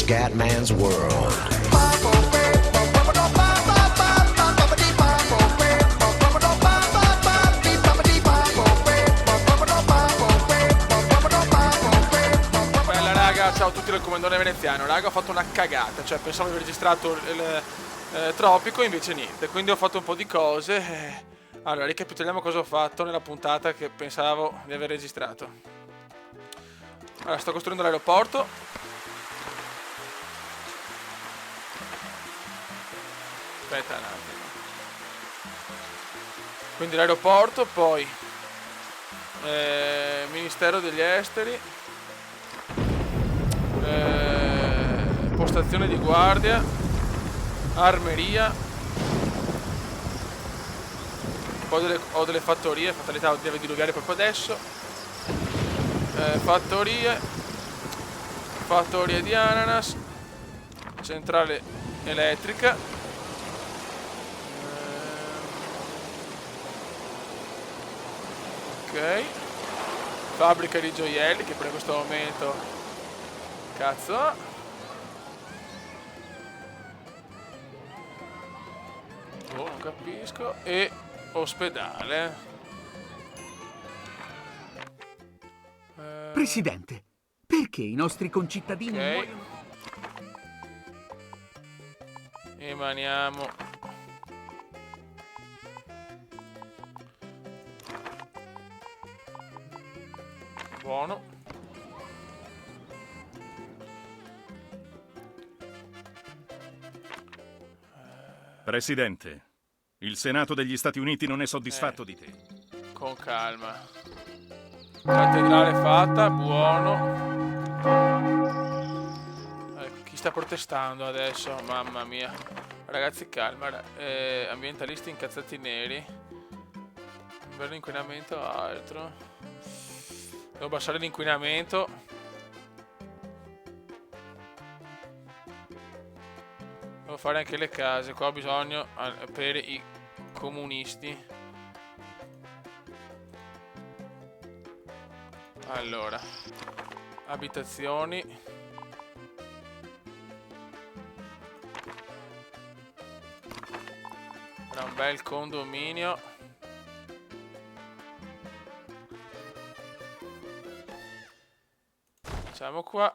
Scatman's World. Bella raga, ciao a tutti dal comandone veneziano. Raga, ho fatto una cagata, cioè pensavo di aver registrato il Tropico, invece niente, quindi ho fatto un po' di cose. Allora, ricapitoliamo cosa ho fatto nella puntata che pensavo di aver registrato. Allora, sto costruendo l'aeroporto. Aspetta un attimo. Quindi l'aeroporto, poi Ministero degli Esteri, postazione di guardia, armeria, poi ho delle fattorie, fatalità deve diluviare proprio adesso, fattorie di ananas, centrale elettrica, ok, fabbrica di gioielli che per in questo momento cazzo ha. Oh, non capisco. E ospedale. Presidente, perché i nostri concittadini Ok. muoiono? Emaniamo. Buono. Presidente, il Senato degli Stati Uniti non è soddisfatto di te. Con calma. Cattedrale fatta, buono. Chi sta protestando adesso? Mamma mia. Ragazzi, calma. Ambientalisti incazzati neri. Livello di inquinamento altro. Devo abbassare l'inquinamento. Devo fare anche le case. Qua ho bisogno per i comunisti. Allora, abitazioni. Era un bel condominio. Facciamo qua.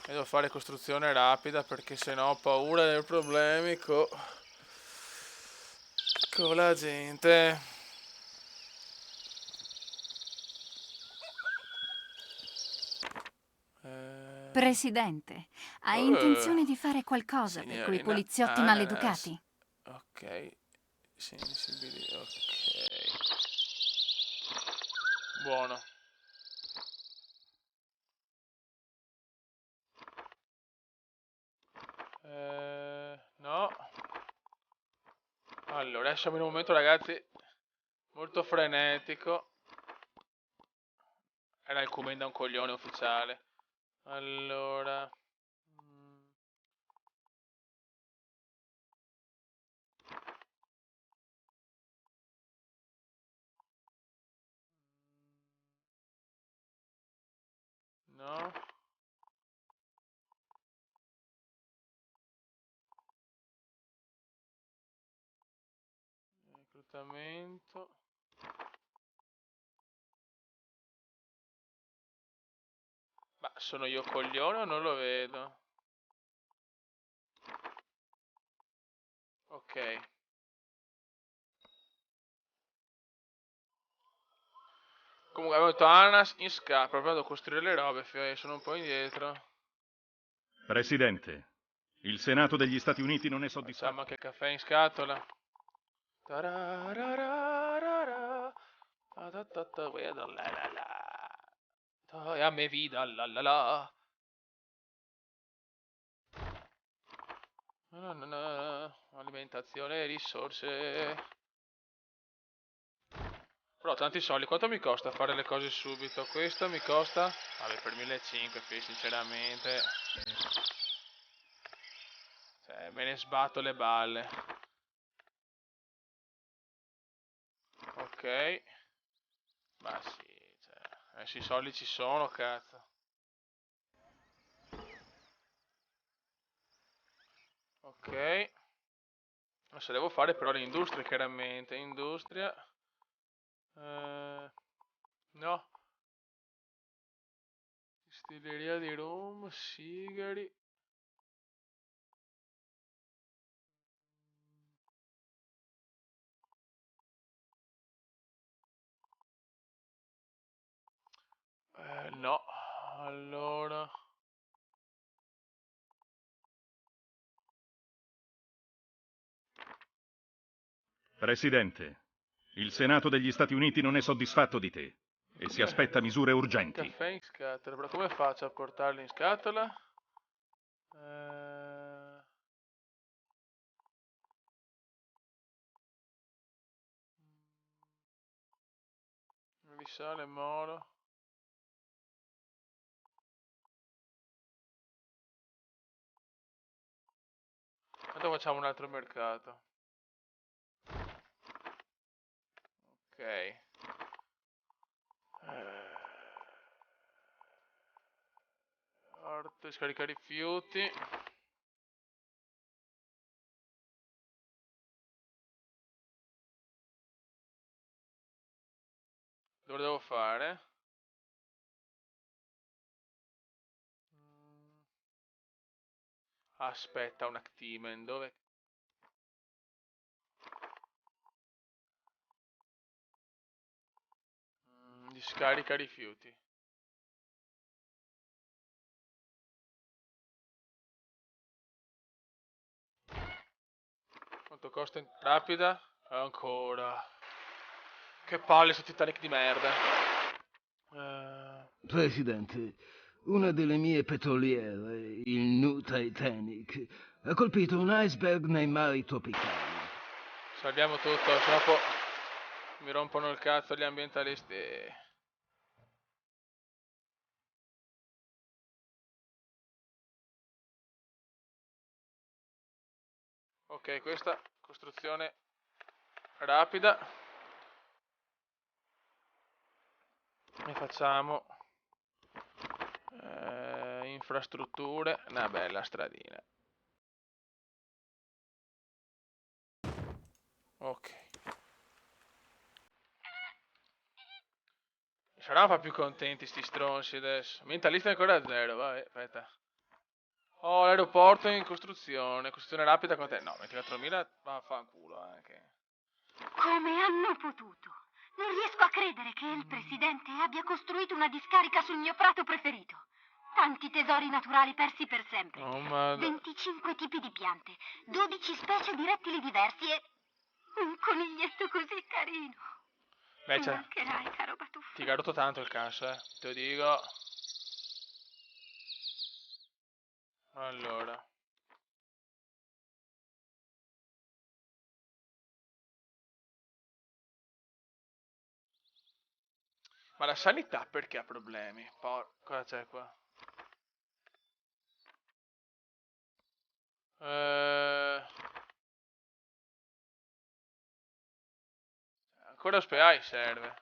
E devo fare costruzione rapida perché sennò ho paura dei problemi con la gente. Presidente, ha intenzione di fare qualcosa per quei Signorina poliziotti Ananas. maleducati? Ok. Sensibili. Ok. Buono. No. Allora, adesso siamo in un momento, ragazzi, molto frenetico. Era il commenda un coglione ufficiale. Allora. No. Reclutamento. Ma sono io coglione o non lo vedo? Ok. Comunque avevo detto Ananas in scatola, proprio devo costruire le robe, sono un po' indietro. Presidente, il Senato degli Stati Uniti non è Facciamo soddisfatto. anche il caffè in scatola. Tararararara, ta-ta-ta-ta, guarda, la la la. Dai a me vida, la la la. Na, na, na. Alimentazione e risorse. Però tanti soldi, quanto mi costa fare le cose subito? Questo mi costa, vabbè, per 1500, sinceramente. Cioè, me ne sbatto le balle. Ok. Ma sì, cioè, adesso i soldi ci sono, cazzo. Ok. Adesso devo fare però l'industria, chiaramente. Industria. No. Distilleria di rum, sigari. No. Allora. Presidente, il Senato degli Stati Uniti non è soddisfatto di te e si aspetta misure urgenti. Caffè in scatola. Però come faccio a portarlo in scatola? Eh... Di sale, moro. Tanto facciamo un altro mercato. Ok. Arte, scaricare rifiuti. Dove devo fare? Aspetta un attimino, dove? Discarica rifiuti. Quanto costa rapida? Ancora. Che palle su Titanic di merda. Presidente, una delle mie petroliere, il New Titanic, ha colpito un iceberg nei mari tropicali. Salviamo tutto, sennò poi mi rompono il cazzo gli ambientalisti. Ok, questa costruzione rapida. E facciamo infrastrutture, una bella stradina. Ok. Saranno un po' più contenti sti stronzi adesso. Mentalista ancora a zero, vai, aspetta. Oh, l'aeroporto è in costruzione. Costruzione rapida con te. No, 24.000 vaffanculo anche. Come hanno potuto? Non riesco a credere che il presidente abbia costruito una discarica sul mio prato preferito. Tanti tesori naturali persi per sempre. Oh, ma... 25 tipi di piante, 12 specie di rettili diversi e un coniglietto così carino. Beh, Mi mancherai, caro Batuffo. ti garoto tanto il cazzo, te lo dico. Allora. Ma la sanità perché ha problemi? Cosa c'è qua? Ancora ospedali serve.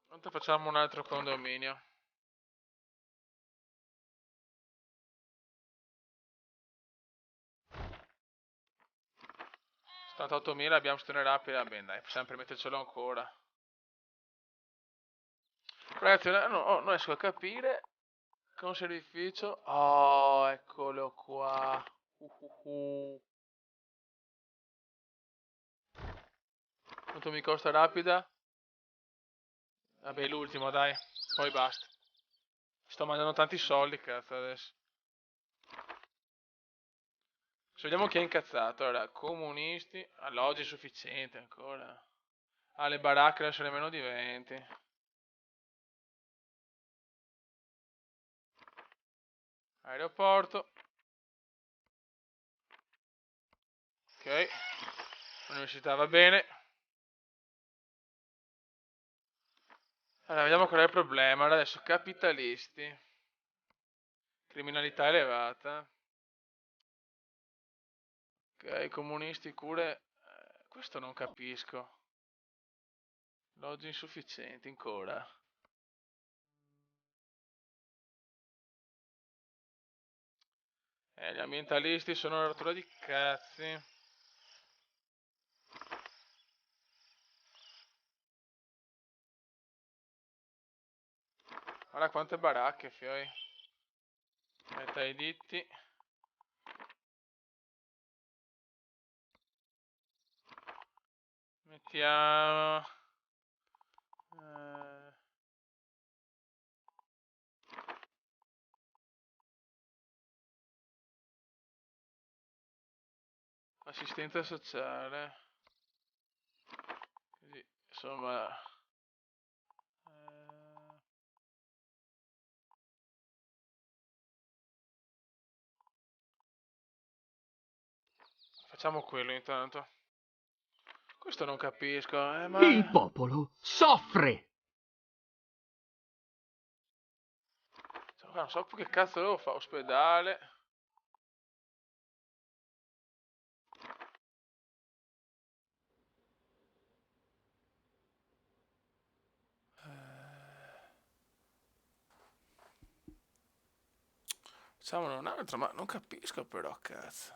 Quanto facciamo un altro condominio? $78.000 abbiamo gestione rapida. Bene, dai, possiamo permettercelo ancora. Ragazzi, non riesco a capire. Con servizio. Oh, eccolo qua. Uh. Quanto mi costa rapida? Vabbè, l'ultimo, dai. Poi basta. Sto mangiando tanti soldi, cazzo, adesso. Se vediamo chi è incazzato. Allora, comunisti. Alloggi sufficiente ancora. Le baracche adesso nemmeno di 20. Aeroporto. Ok. Università va bene. Allora, vediamo qual è il problema. Allora, adesso capitalisti. Criminalità elevata. Ok, comunisti, cure. Questo non capisco. Alloggi insufficienti ancora. Gli ambientalisti sono una rottura di cazzi. Guarda quante baracche, fioi. Metta i ditti. Mettiamo... assistenza sociale. Così, insomma... facciamo quello intanto. Questo non capisco, ma... Il popolo soffre! cioè, non so più che cazzo devo fare, ospedale. Facciamone un altro, ma non capisco però, cazzo.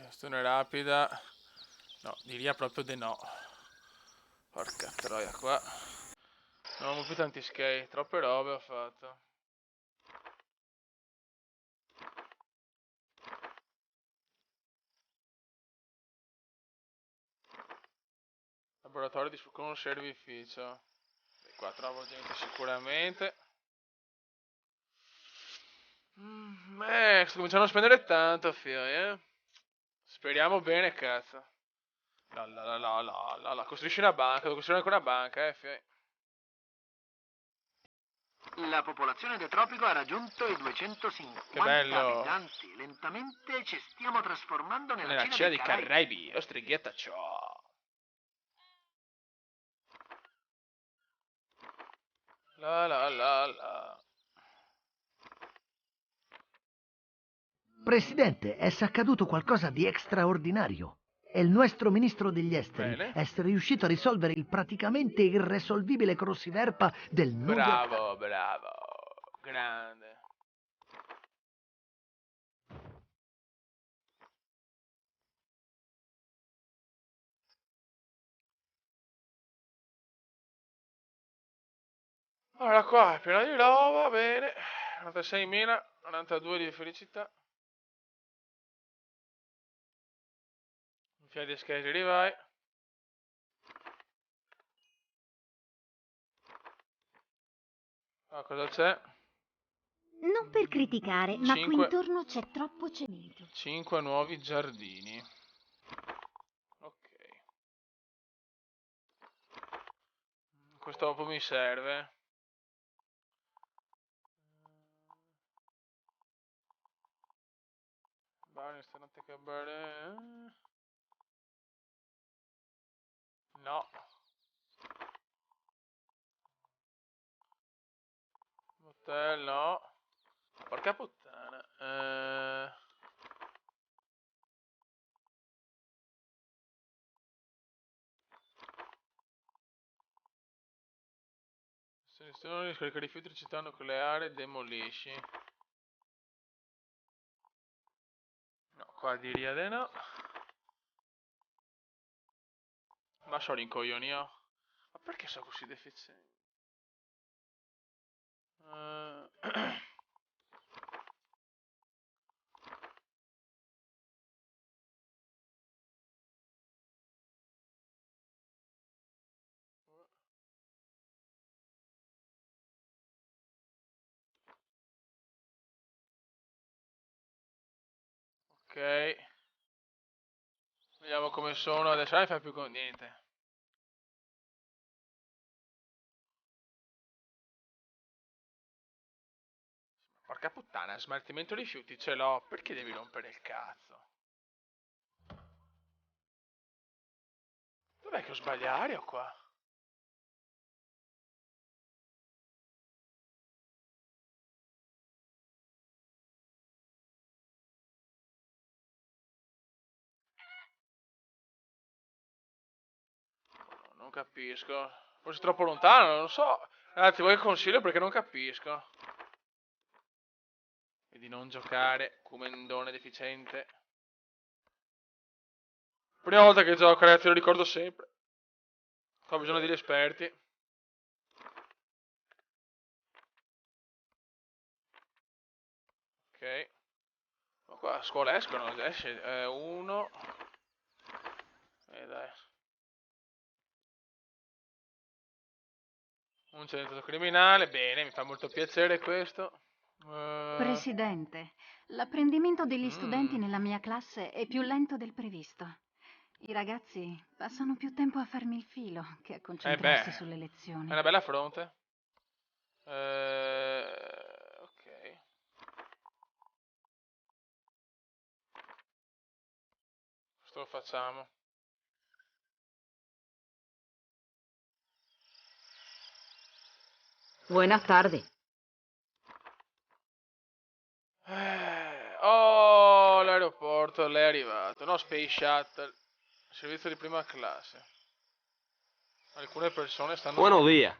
Questione rapida. No, diria proprio di no. Porca troia, qua. Non ho più tanti skate, troppe robe ho fatto. Laboratorio di conoscervificio. E qua trovo gente sicuramente. Sto cominciando a spendere tanto, fioi, Speriamo bene, cazzo. Costruisci una banca, devo costruire anche una banca, fioi. La popolazione del tropico ha raggiunto i 250 Che bello. abitanti. Lentamente ci stiamo trasformando nella Nella Cina Cina dei dei Caraibi. Caraibi, oh strighetta ciò. La la la la. Presidente, è accaduto qualcosa di straordinario. È il nostro ministro degli esteri Bene. essere riuscito a risolvere il praticamente irresolvibile crociverba del New York. Bravo, bravo. Grande. Allora qua è pieno di roba, bene. 96.000, 92 di felicità. Fiati schedri vai. Ah, cosa c'è? Non per criticare, ma qui Cinque. intorno c'è troppo cemento. 5 nuovi giardini. Ok. Questo dopo mi serve. Bar, ristorante cabaret. No. Motel no. Porca puttana. Selezioni, scarica rifiuti, città nucleare, demolisci. No, qua diria di no. Ma sono rincoglionio. Ma perché sono così deficiente? Ok. Vediamo come sono. Adesso non fai più con niente. Porca puttana, smaltimento rifiuti ce l'ho. Perché devi rompere il cazzo? Dov'è che ho sbagliato io qua? Non capisco. Forse troppo lontano, non lo so. Ragazzi, vuoi consiglio perché non capisco. E di non giocare come Endone deficiente. Prima volta che gioco, ragazzi, lo ricordo sempre. Ho bisogno degli esperti. Ok. Ma qua a scuola escono, esce uno. Dai. Un centro criminale, bene, mi fa molto piacere questo. Presidente, l'apprendimento degli studenti nella mia classe è più lento del previsto. I ragazzi passano più tempo a farmi il filo che a concentrarsi sulle È lezioni. una bella fronte. Ok. Questo lo facciamo. Buenas tardes. Oh, l'aeroporto, lei è arrivato. No, Space Shuttle. Servizio di prima classe. Alcune persone stanno... Buenos días.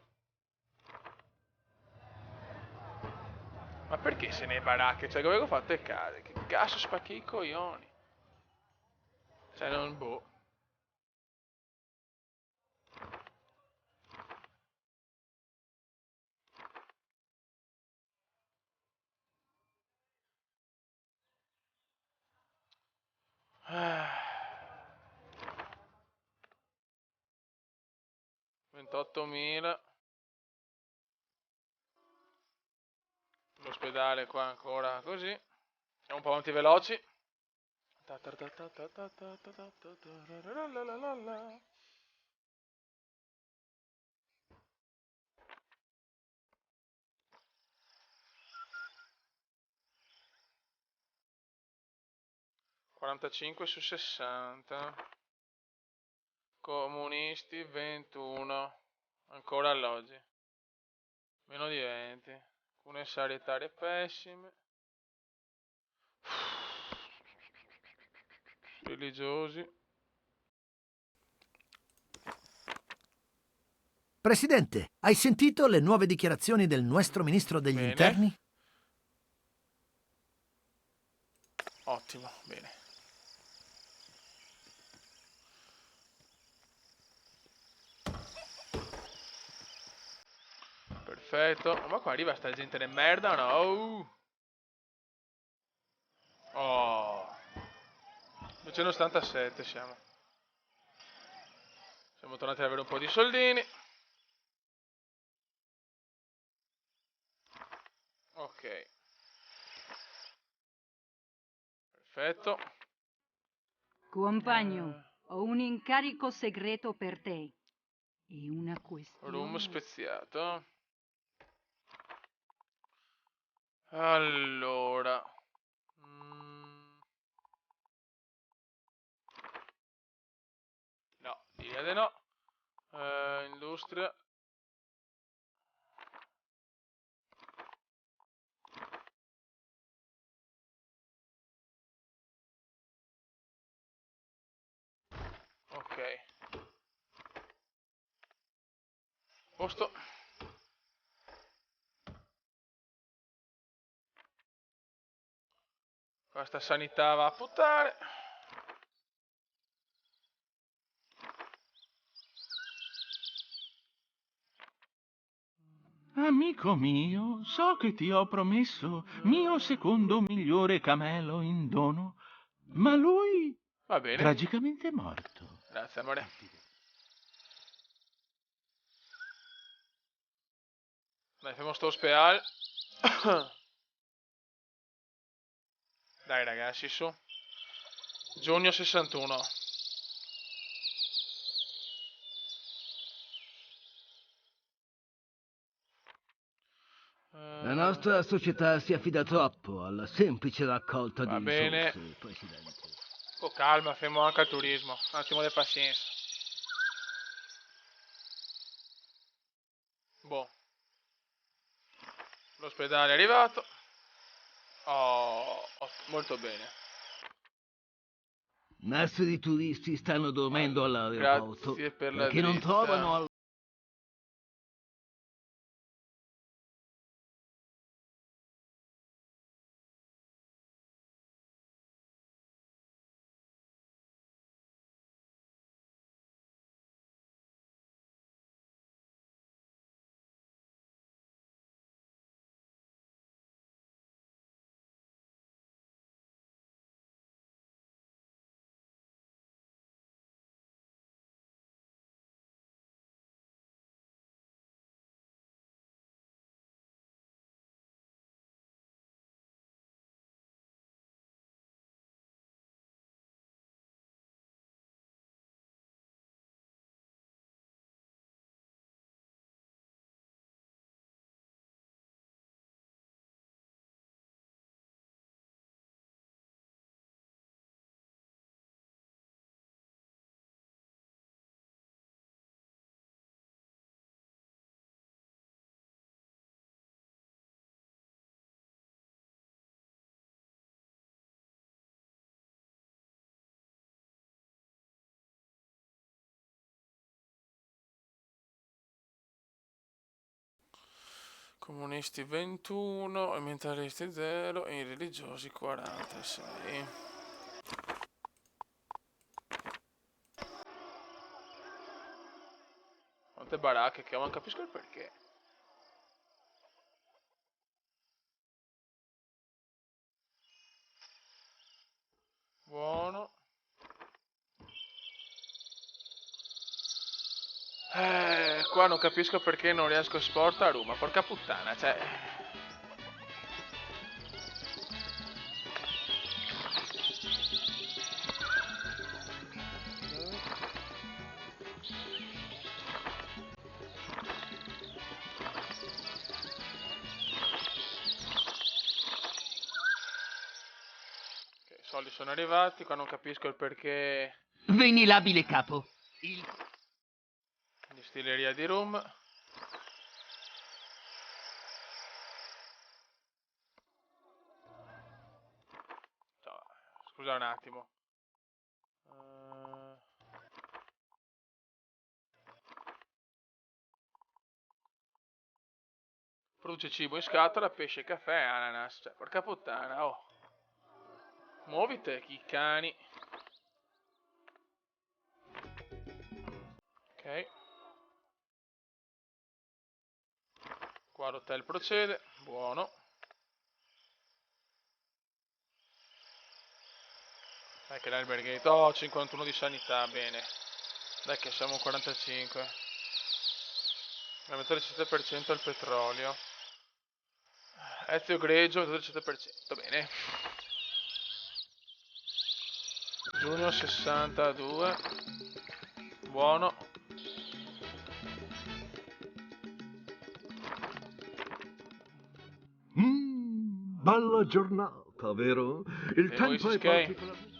Ma perché se ne baracche? Cioè, come avevo fatto le case? Che cazzo spacchi i coglioni? Cioè, non boh. Ah. 28.000. L'ospedale qua ancora così. Siamo un po' avanti veloci. 45 su 60. Comunisti 21. Ancora alloggi. Meno di 20. Alcune sanitarie pessime. Religiosi. Presidente, hai sentito le nuove dichiarazioni del nostro ministro degli Bene. interni? Ottimo, bene. Perfetto. Ma qua arriva sta gente di merda o no? Oh. 277 siamo. Siamo tornati ad avere un po' di soldini. Ok. Perfetto. Compagno, ho un incarico segreto per te. E una Room questione... speziato. Allora. No, direi di no. Industria. Ok. Posto. Questa sanità va a puttare. Amico mio, so che ti ho promesso mio secondo migliore camelo in dono, ma lui Va bene. tragicamente è morto. Grazie, amore. Dai, fermo sto ospedale. Dai ragazzi, su. Giugno 61. La nostra società si affida troppo alla semplice raccolta Va di bene. risorse, Presidente. Oh, calma, fermo anche al turismo. Un attimo di pazienza. Boh. L'ospedale è arrivato. Oh, molto bene. Massi di turisti stanno dormendo all'aeroporto Grazie per la perché non dritta. trovano Comunisti 21, ambientalisti 0 e i religiosi 46. Quante baracche che ho, non capisco il perché. Buono. Qua non capisco perché non riesco a esportare a Roma, porca puttana, cioè... Ok, i soldi sono arrivati, qua non capisco il perché... Venerabile capo. Distilleria di rum. Scusa un attimo. Produce cibo in scatola, pesce, caffè e ananas. Cioè, porca puttana, oh. Muovite, chi cani. Ok. Qua l'hotel procede, buono. Dai che l'alberghetto, oh 51 di sanità, bene. Dai che siamo 45. Dobbiamo mettere il 7% al petrolio. Ezio greggio, mettere il 7%, bene. Giugno 62. Buono. Bella giornata, vero? Il tempo è particolarmente...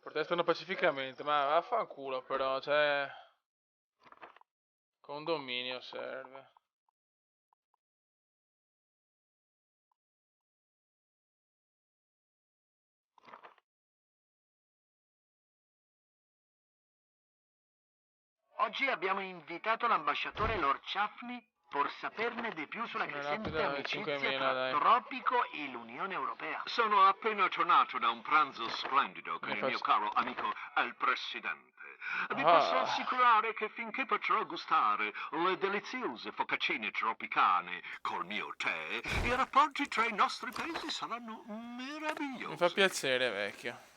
Protestano pacificamente, ma vaffanculo però, cioè... Condominio serve. Oggi abbiamo invitato l'ambasciatore Lord Chaffney per saperne di più sulla crescente amicizia tra Tropico e l'Unione Europea. Sono appena tornato da un pranzo splendido con il mio caro amico il Presidente. Vi posso assicurare che finché potrò gustare le deliziose focaccine tropicane col mio tè, i rapporti tra i nostri paesi saranno meravigliosi. Mi fa piacere, vecchio.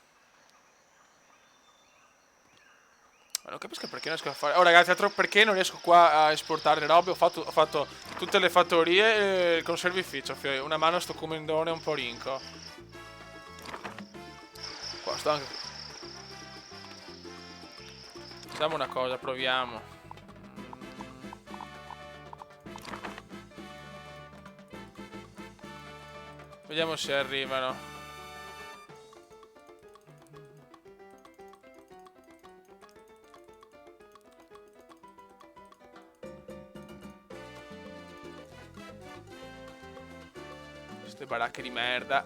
Non capisco perché non riesco a fare... Oh ragazzi, altro perché non riesco qua a esportare le robe. Ho fatto tutte le fattorie e il conservificio. Una mano sto comendone un po' rinco. Qua sto anche... Facciamo una cosa, proviamo. Vediamo se arrivano. Queste baracche di merda.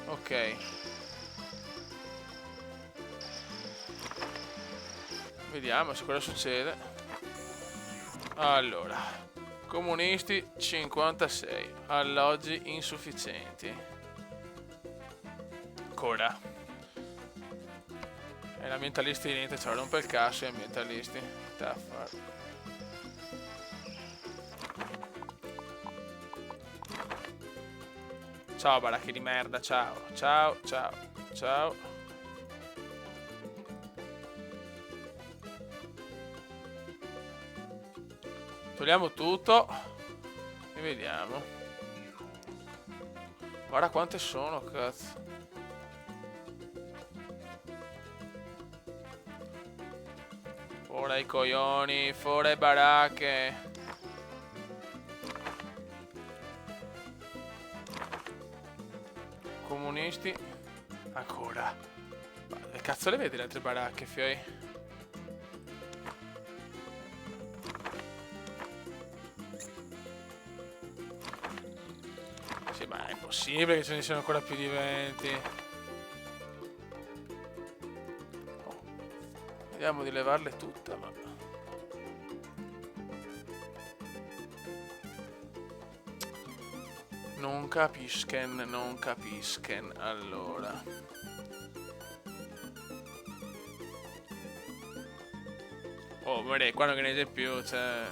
Ok. Vediamo se cosa succede. Allora, comunisti 56, alloggi insufficienti. Ancora. E gli ambientalisti niente, cioè rompe il cazzo gli ambientalisti. Taffa. Ciao baracche di merda, ciao, ciao, ciao, ciao. Togliamo tutto e vediamo. Guarda quante sono, cazzo. Fuori i coglioni, fuori le baracche. Comunisti. Ancora. Ma che cazzo le vedi le altre baracche, fioi? possibile che ce ne siano ancora più di 20. Oh. Vediamo di levarle tutte, ma... Non capisken, allora. Oh, guarda, qua non ne c'è più, cioè...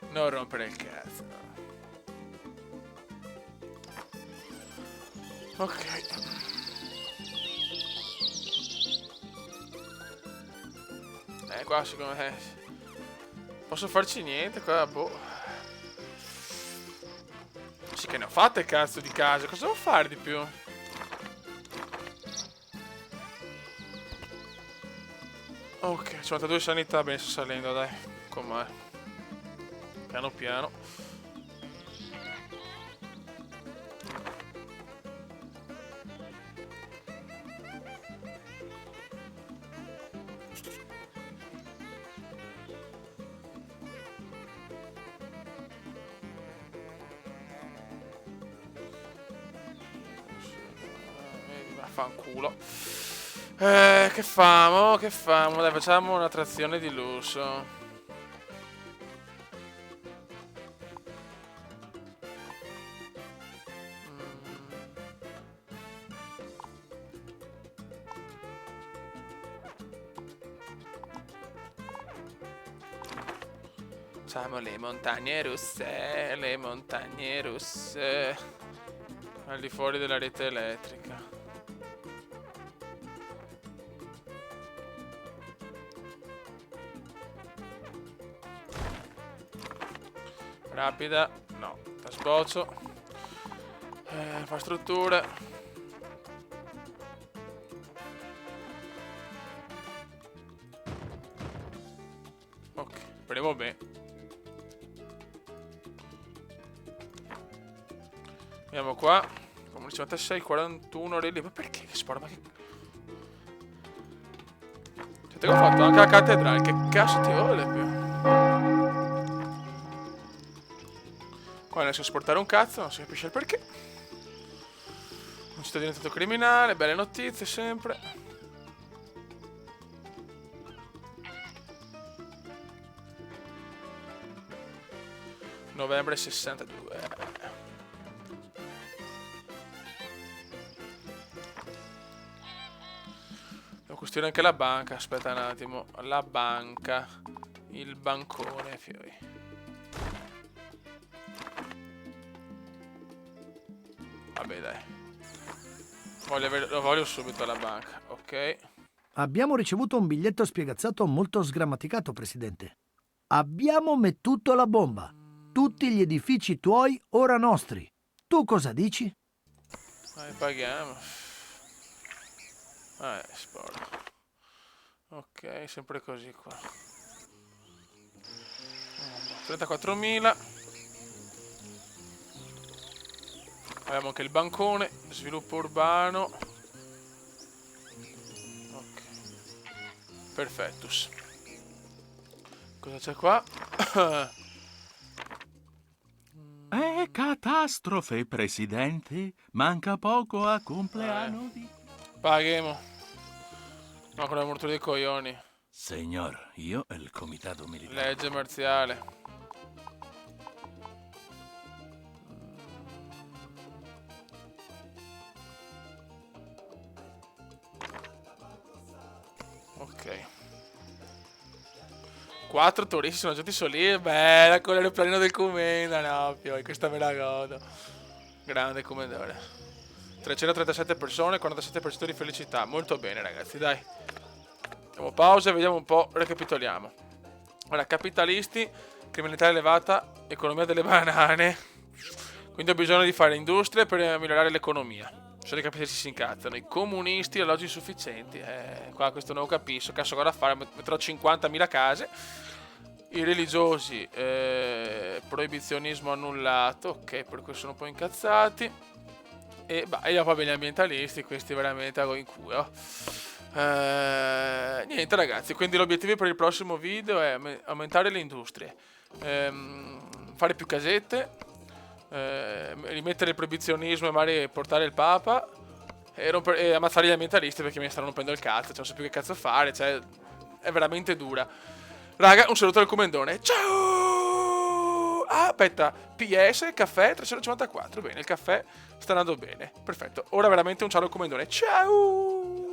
Non rompere il cazzo, no. Ok. Qua secondo me... Posso farci niente qua, boh. Sì che ne ho fatte cazzo di case, cosa devo fare di più? Ok, 52 sanità, bene, sto salendo, dai. Com'è? Piano piano. Fanculo. Che famo? Che famo? Dai, facciamo un'attrazione di lusso. Facciamo le montagne russe, le montagne russe. Al di fuori della rete elettrica. Rapida, no, da sboccio. Infrastrutture. Ok, speriamo bene. Andiamo qua. Comune 56, 41 relli. Ma perché che sport? Ma che... Senti che ho fatto anche la cattedrale. Che cazzo ti vuole più? Qua non riesco a esportare un cazzo, non si capisce il perché. Un cittadino diventato criminale, belle notizie sempre. Novembre 62. Devo costruire anche la banca, aspetta un attimo. La banca. Il bancone, fiori. Vabbè dai. Lo voglio subito alla banca, ok. Abbiamo ricevuto un biglietto spiegazzato molto sgrammaticato, Presidente. Abbiamo mettuto la bomba. Tutti gli edifici tuoi ora nostri. Tu cosa dici? Dai, paghiamo. Sporco. Ok, sempre così qua. 34.000. Abbiamo anche il bancone, sviluppo urbano. Ok. Perfettus. Cosa c'è qua? È catastrofe, Presidente. Manca poco a compleanno di... Paghiamo. No, con la mortura dei coglioni. Signor, io e il comitato militare. Legge marziale. Ok. 4 turisti sono giunti su lì. Bella con l'aeroplanino del Comenda. No, poi questa me la godo. Grande commendatore. 337 persone, 47% di felicità. Molto bene, ragazzi, dai. Facciamo pausa e vediamo un po'. Recapitoliamo. Ora, capitalisti, criminalità elevata, economia delle banane. Quindi ho bisogno di fare industrie per migliorare l'economia. Solo i capitalisti si incazzano. I comunisti, alloggi insufficienti. Qua questo non lo capisco. Cazzo, cosa fare? Metterò 50.000 case. I religiosi, proibizionismo annullato. Ok, per questo sono un po' incazzati. E dopo gli ambientalisti, questi veramente hago in culo. Niente ragazzi, quindi l'obiettivo per il prossimo video è aumentare le industrie, fare più casette, rimettere il proibizionismo e magari portare il Papa e ammazzare gli ambientalisti perché mi stanno rompendo il cazzo, cioè non so più che cazzo fare, cioè è veramente dura. Raga, un saluto dal Comendone, ciao! Ah, aspetta, PS, caffè 354, bene, il caffè sta andando bene, perfetto, ora veramente un ciao al Comendone, ciao!